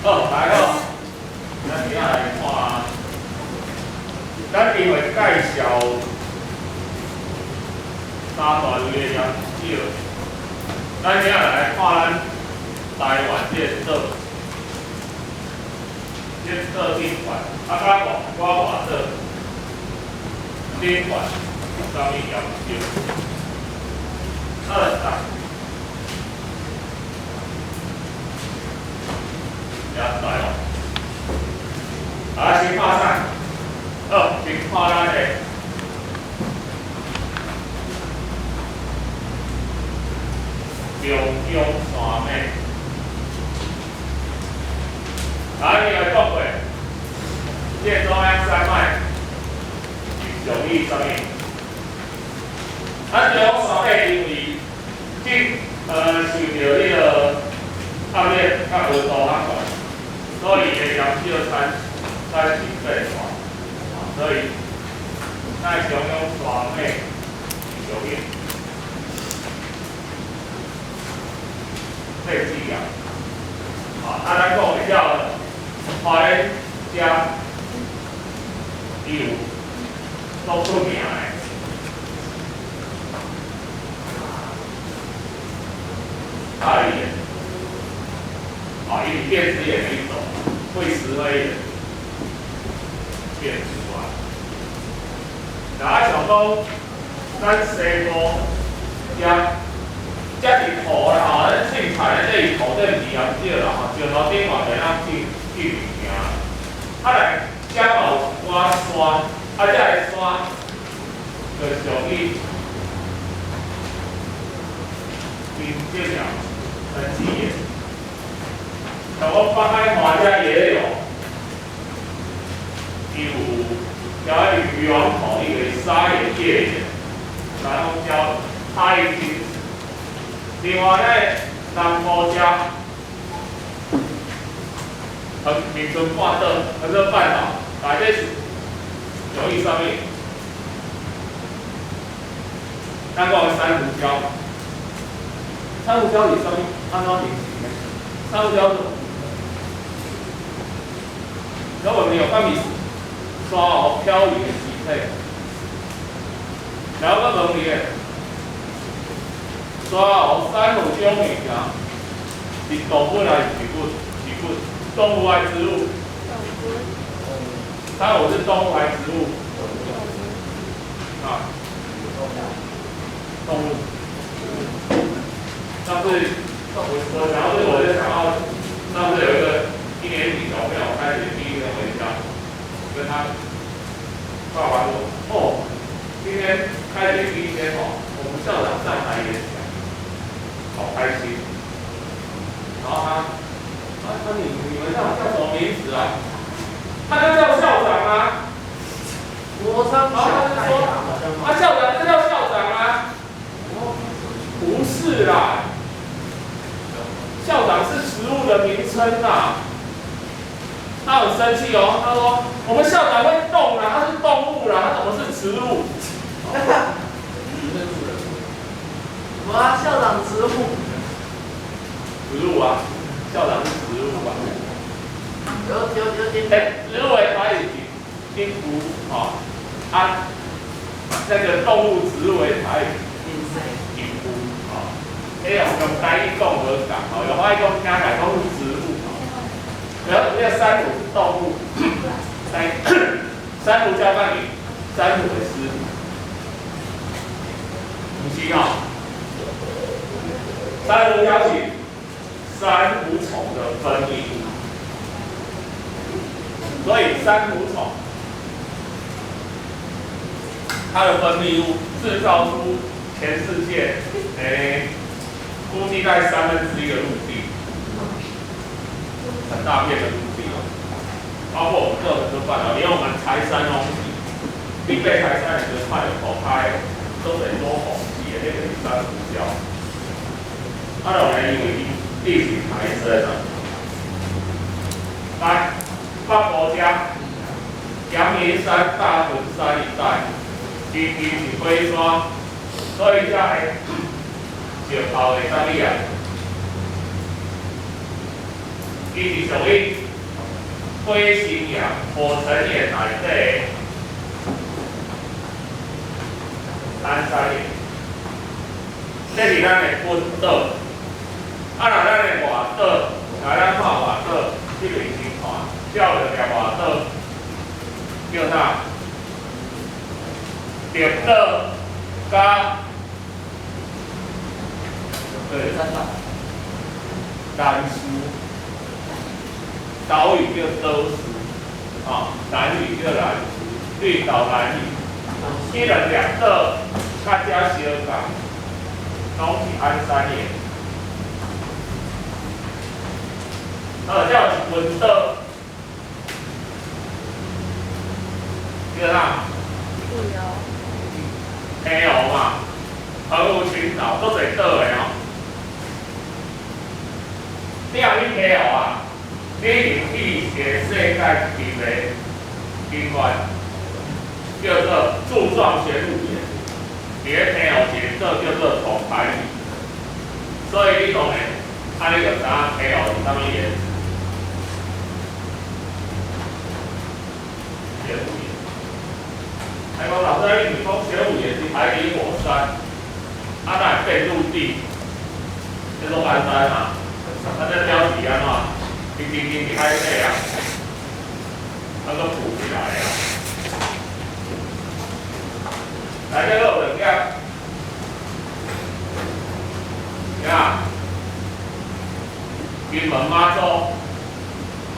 好，来好，咱今仔来看，咱因为介绍三大类的研究，咱今仔来看咱台湾这个岛，这个岛顶管，甲我话岛顶管有啥物研究？来哦，啊，先看啥？好，先看咱的中央山脉。啊，你来讲过，这中央山脉是属于啥物？中央山脉因为受到迄个压力较无度较悬。所以会研究产生变化，所以咱中央山脉属于废弃啊。咱讲一下花莲遮伊有足出名的，大理岩，伊是电子眼的一种。会石灰的变出来，然后想讲，咱西部遮是土啦咱凊彩咧，这是土，这毋是研究啦石头顶嘛袂当种物件。来，遮嘛有寡山，遮个山就属于冰晶岩、沉积岩。像我北海岸遮也有，伊有渔王头，伊个沙岩、叶岩，然后叫海金。另外咧，南部遮，民族半岛，这半岛，内底是属于啥物？咱讲的珊瑚礁，珊瑚礁是啥物？安怎名字呢？珊瑚礁是。然后我们有关于沙鸥漂移的机体，然后我问你，沙鸥珊瑚种物件是动物还是植物？动物还是植物？珊瑚是动物还是植物？动物。上次我想到这个，我就想到上次有一个1年级小朋友开学第一天回家，跟他爸爸说：“哦，今天开学第一天哦，我们校长上台演讲，好开心。”然后你们校长叫什么名字啊？他就叫校长啊。然后他就说：“校长就叫校长啊。”不是啦，校长是植物的名称啦。他很生气哦，他说：“我们校长会动啦，他是动物啦，他怎么是植物？”什么啊？校长植物？植物啊，校长是植物啊。有。植物的台语是丁菇那个动物植物的台语丁菇用台语讲无共用华语讲听起来讲是植物然后那个珊瑚是动物，珊瑚叫办理珊瑚的尸体，不是珊瑚邀请珊瑚虫的分泌物，所以珊瑚虫它的分泌物制造出全世界估计在1/3的陆地，很大片的陆地包括我们各很多半岛，连我们柴山东西，你北柴山你就看到土开都得多红气的，那个是珊瑚礁。就因为地形太深了。来，北部遮阳明山、大屯山一带，地形是灰山，所以遮会石头的啥物啊？伊是属于灰形岩、火成岩内底蓝山岩，这是咱的本岛。啊，若咱的外岛，若咱看外岛，这边先看，照着条外岛叫啥？绿岛加对兰屿，岛屿叫岛屿，兰屿叫兰屿，绿岛兰屿。这两岛较遮相共，拢是安山岩。叫一本岛，叫啥？平湖嘛，澎湖群岛都侪岛的哦。你若去平湖啊，你一定去一个世界级的景观，叫做柱状玄武岩。伫个平湖一个岛叫做铜牌屿，所以你当然，你就知影平湖是啥物岩。玄武岩。还讲老师，你讲玄武岩是海底火山，哪会变陆地？这拢安知嘛？这标题安怎？你海底啊，那个浮起来啊。来，这个有两个，你看，金门妈祖，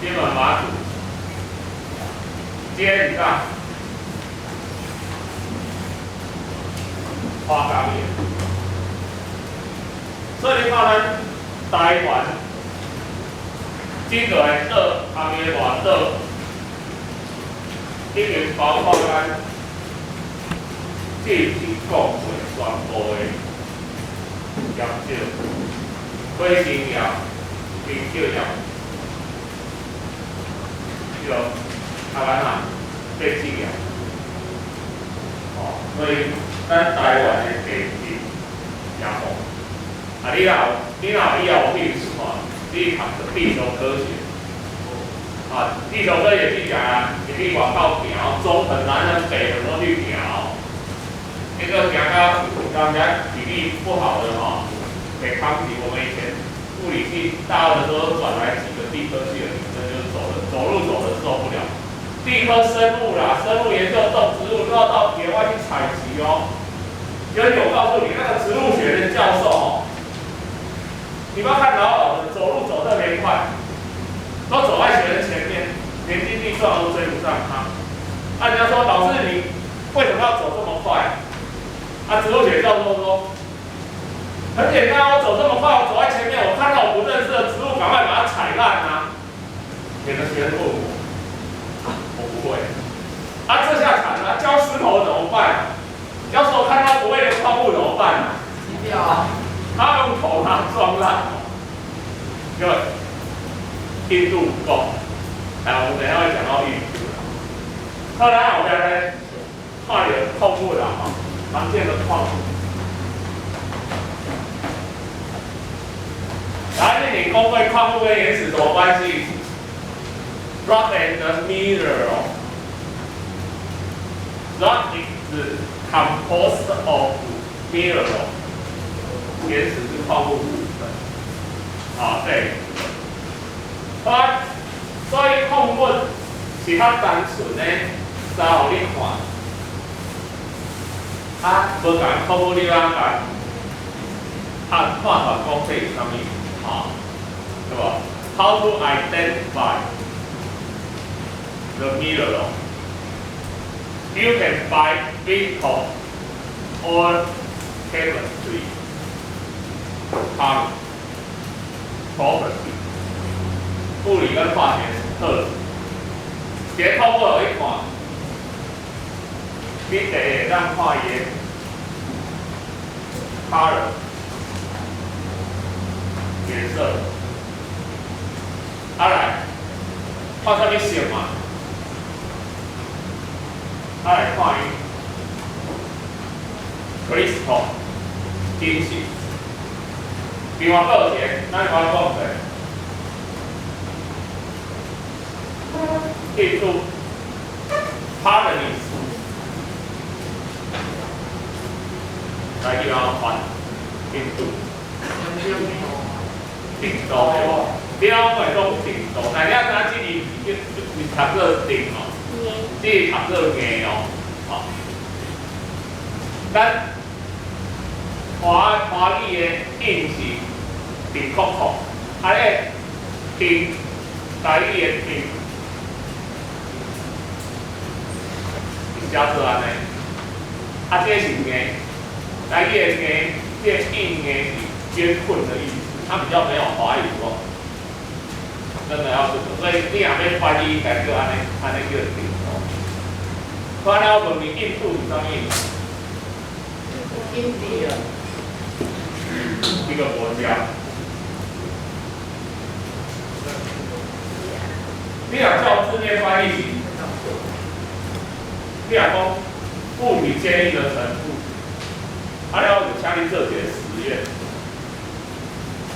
金门马祖，尖上。花岗岩，所以你看咱台湾这个岛，下面的外岛，已经包括咱这些国会全部的岩石、灰形岩、冰石岩，就台湾啊，这几岩，所以。咱台湾的地质也好，你若以后有兴趣看，你读地球科学，地球科学去行，你去外口行，中横、南横、北横都去行，那个行到刚才体力不好的北康体，我们以前物理系大二的时候转来几个地科系的女生，就是走路走的受不了。地科生物啦，生物研究动植物都要到野外去采集哦。尤其我告诉你，那个植物学的教授你不要看老的走路走特别快，都走在学生前面，连经济状都追不上他。人家说老师你为什么要走这么快？植物学教授说，很简单，我走这么快，我走在前面，我看到我不认识的植物，赶快把它踩烂啊！免得学生问我不会。这下惨了，浇石头怎么办？要是我看到不会的矿物怎么办？洗掉啊！他用头它撞烂，因为硬度不够。我们等一下会讲到硬度。后来我们来看点矿物啦，常见的矿物。来，你公会矿物跟岩石什么关系 ？Rock and mineral. Rock is composed of mineral. 岩石是矿物部分。对。所以矿物是较单纯的，稍互你看。无讲矿物你要讲，看法讲这是啥物？对吧 ？How to identify the mineral? You can buy physical or chemistry property. 物理跟化学特质，直接透过一看，你第一让看伊的 color 颜色，来看啥物色嘛，来看伊 crystal 金属，另外还有一个，咱来讲者。into harmonies， 来地方换 into 定度对无？你讲会讲定度，但你啊知即字读做定哦，即读做硬哦，吼。咱华语的硬是定酷酷，啊咧定台语的定是写做安尼，啊这是硬，台语的硬，这硬硬是艰困的意思。它比较没有华语哦，真的要是，所以你若要翻译，应该叫安尼叫定哦。看了问你印度是啥物意思？印地啊，一个国家。你若照字面翻译，你若讲妇女监狱的陈述，啊了就请你做一个实验。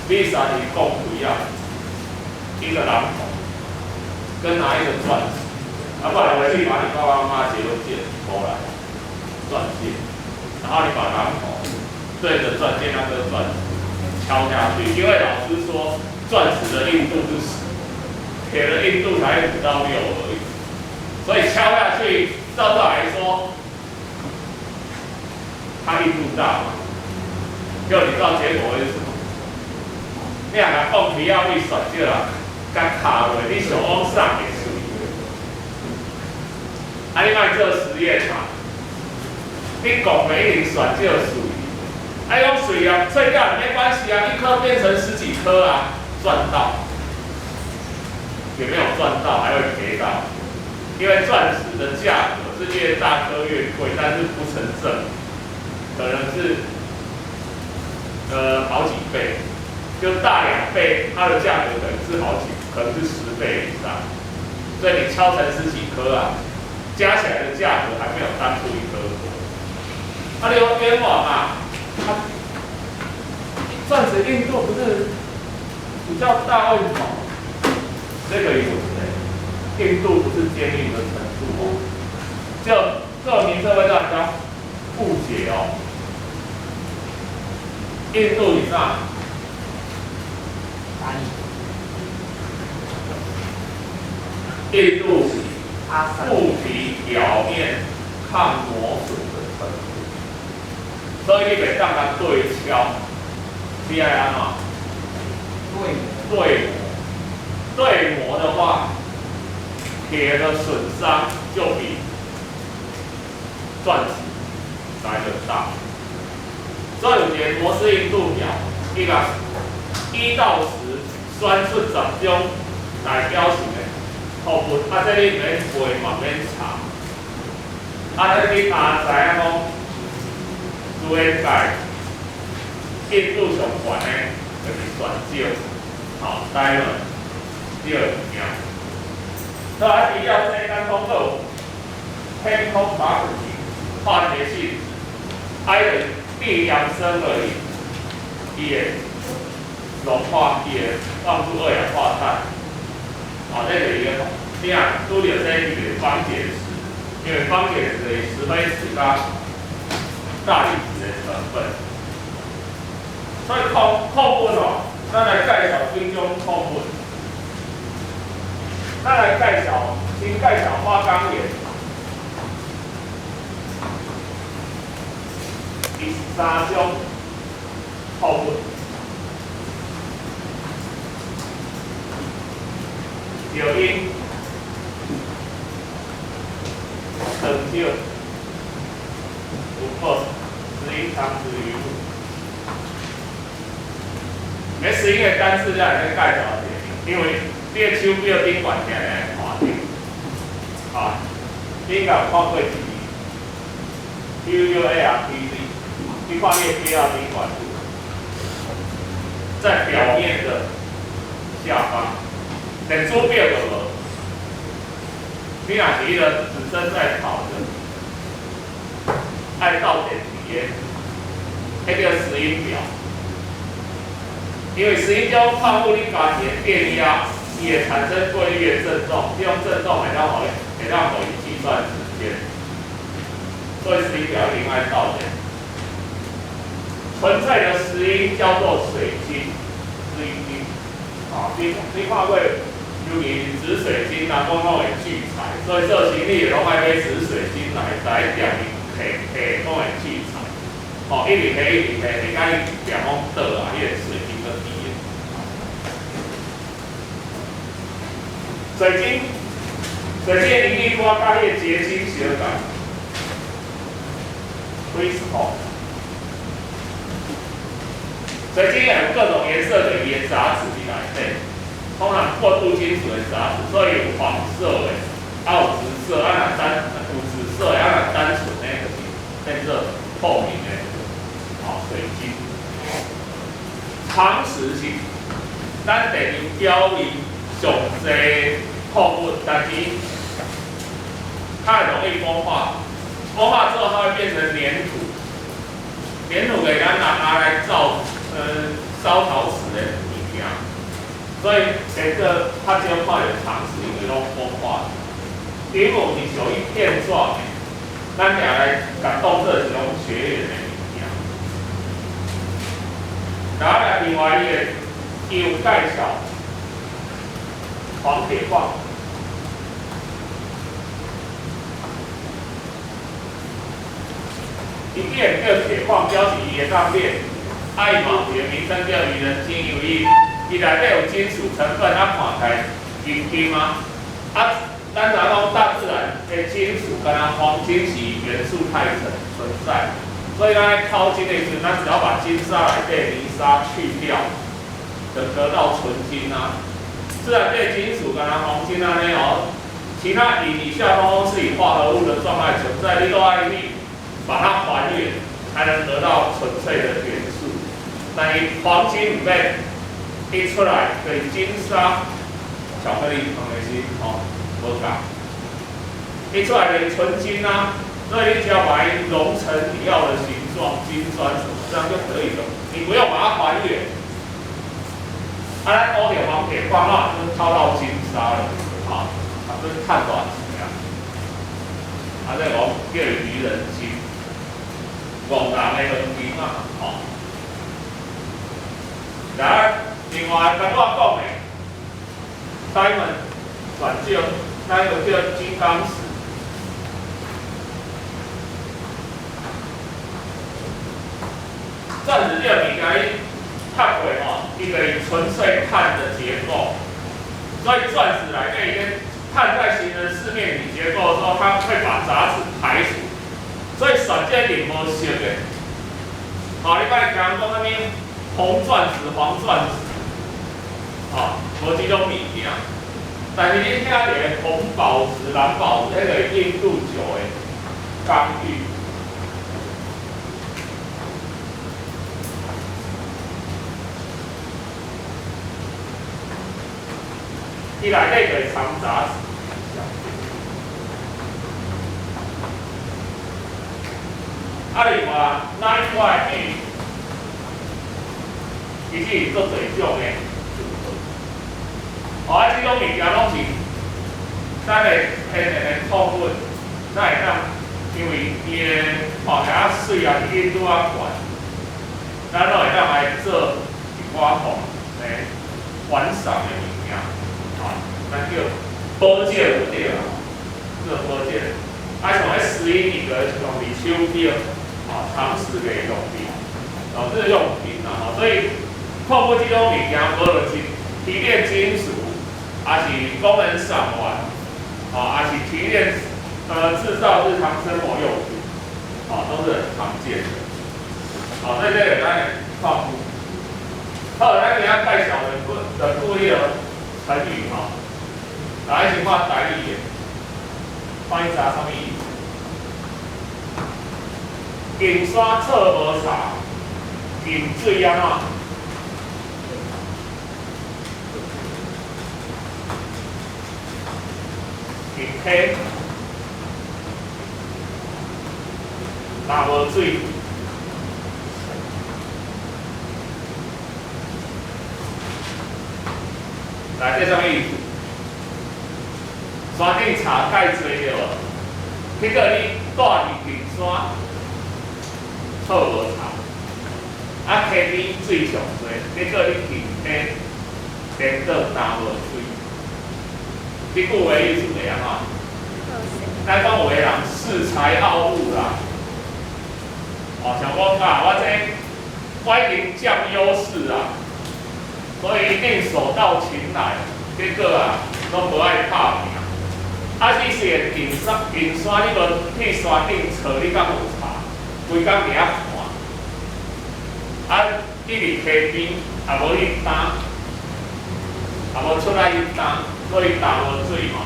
你三年讲不要一个榔头，跟拿一个钻石，啊，不然回去把你爸爸妈妈结婚戒指偷来，钻戒，然后你把榔头对着钻戒那颗钻石敲下去，因为老师说钻石的硬度是10，铁的硬度才5到6而已，所以敲下去，照这来说，它硬度大嘛，就你知道结果会是什么？你若甲讲皮要你选少啦，甲卡落，你想往上会水。啊，你莫做实验嘛？你讲的一定选少水，啊，用水啊，碎掉也没关系啊，一颗变成10几颗啊，赚到。也没有赚到，还会赔到，因为钻石的价格是越大颗越贵，但是不成正，可能是好几倍。就大2倍，它的价格可能是可能是10倍以上，所以你敲成10几颗啊，加起来的价格还没有当初一颗多。它的冤枉啊，它钻石硬度不是比较大，为什么？这个意思硬度不是坚硬的程度哦，这种名称会让人家误解哦。硬度以上。硬度是物体表面抗磨损的程度，所以你袂当甲对敲，你爱安怎？对磨的话，铁的损伤就比钻石来得大。所以有一个摩斯硬度表，伊甲1到10选出10种代表性的货物，啊，这你免背嘛免查，啊，你知影讲，主演界硬度上悬的，就是选少，好，diamond。第2名，那啊，除了这咱讲到天空把水化学性质，还有地扬升而已，伊的融化，伊的放出2氧化碳，啊，这个伊个，你啊，拄着这个方解石，因为方解石是石灰石加大理石的成分，所以矿物哦，咱来介绍几种矿物。咱来先介绍花岗岩，第3种矿物，石英、藤石、琥珀、石英长子鱼目。石英的单字咱来介绍一下，因为你的手表顶管起来看着，啊，你应该有看过一个 UUARTZ， 你看你的表顶管在表面的下方，连手表都无。你若是一个子身在跑的，爱到点底的，那个石英表，因为石英胶矿物你加一个电压。伊会产生规律的振动，这种振动会让我们计算时间。所以时仪表一定爱到的。纯粹的石英叫做水晶，水晶。你看过，尤其紫水晶啊，讲会聚财，所以做生意拢爱买紫水晶来店面下讲会聚财。一直下，你甲伊店讲倒啊，迄个水晶就低的。水晶的凝固波甲迄个结晶相共 ，crystal。水晶有各种颜色的盐杂质伫内底，通常过渡金属的杂质，所以有黄色的，有紫色，有紫色，单纯的就是变做透明的，水晶。长时性，咱地球表面上济矿物，但是它很容易风化，风化之后它会变成粘土，粘土给咱拿来造烧陶瓷的物件，所以这个它这块有长时性的拢风化。因为是属于片状的，咱拿来甲当做是种学员的物件。然后来另外伊有介绍黄铁矿。伊既然叫铁矿，表示伊会当炼。伊嘛有一个名称叫愚人金，因为伊内底有金属成分，看起来金啊。咱若讲大自然的金属，跟黄金是元素态存在，所以咱淘金的时候，咱只要把金沙内底泥沙去掉，就得到纯金啊。自然界金属跟黄金安尼其他以下都是以化合物的状态存在，你都要去把它还原，才能得到纯粹的元素。但是黄金里面一出来，跟金沙、巧克力、红梅心无共，一出来的纯金啊，所以你只要把它融成你要的形状，金砖什么，这样就可以了。你不用把它还原。咱乌铁黄铁矿就是套到金沙了，就是碳短质啊。这个叫愚人金，五人的黄金啊，然后另外跟我讲的 ，Diamond 转叫那个叫金刚石，钻石这个物件碳过一个纯粹碳的结构，所以钻石内底跟碳在形成四面体结构的时候，它会把杂质排除，所以选这点无色的。你摆听讲啥物红钻石、黄钻石，无这种物件。但是你听到红宝石、蓝宝石，迄个硬度久的刚玉。伊内底就是藏杂质。另外，咱块玉，其实做侪种的。这种物件拢是咱的天然的矿物，咱会当，因为伊的看起来水啊，硬度啊悬，咱都会当来做一寡诶观赏的物件，咱叫保健有对啦，做保健。像迄石英伊个用伫手表，长时的用品，日用品啊，所以矿物这种物件，无论是提炼金属。还是功能赏玩，还是提炼制造日常生活用品，都是很常见的。所以这个咱矿物。咱给他介绍的故意的成语来一句话台语的，翻译成什么意思？金山错无茶，金水安怎？金溪，若无水，来，这什么意思？山顶茶介多着无？迄个你住伫平山，草无茶，啊溪边水上多，结果你平天颠倒担无水。这句话意思是安怎？咱讲有个人恃才傲物啦，哦，像我啊，我已经占优势啦，所以一定手到擒来。结果啊，拢无爱拍拼。啊，你是会平山，你无去山顶坐，你敢有差？规工伫遐看。啊，你伫溪边，也无去担，也无出来去担，所以担无水嘛。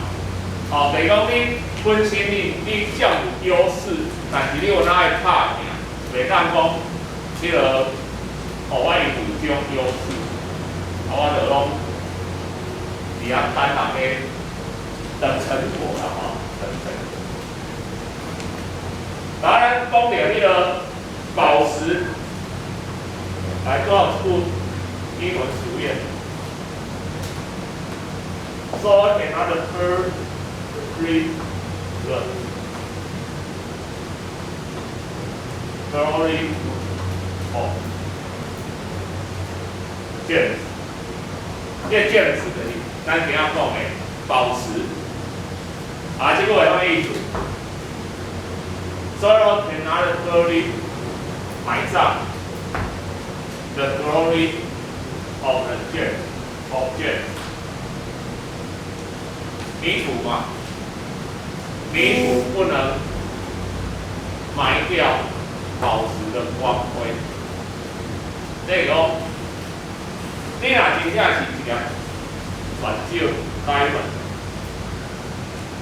哦，就是讲你本身你占有优势，但是你有哪会拍拼？袂当讲，即个，我有这种优势，啊，我就拢伫遐等人个等成果啦，吼，等成果。然后咱讲到迄个宝石，来多少处英文实验。So another third degree glory of gems， 这 gems 的咱怎样讲的？宝石。啊，这个有啥意思 ？So another glory 埋葬 the glory of the gems。泥土嘛，泥土不能埋掉宝石的光辉。这个讲，你若真正是一粒泉酒 diamond，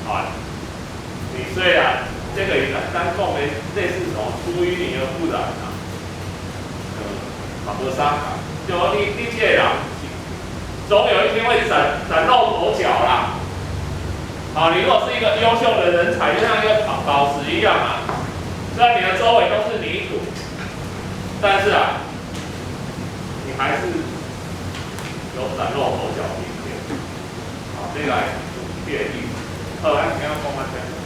啊，你虽然这个咱讲的类似什么出淤泥而不染啊，无啥啊，就讲你这个人总有一天会崭露头角啦。好，你如果是一个优秀的人才，就像一个宝石一样啊，虽然你的周围都是泥土，但是啊，你还是有崭露头角的一天。好，这个来举例的例子，咱今仔讲完先。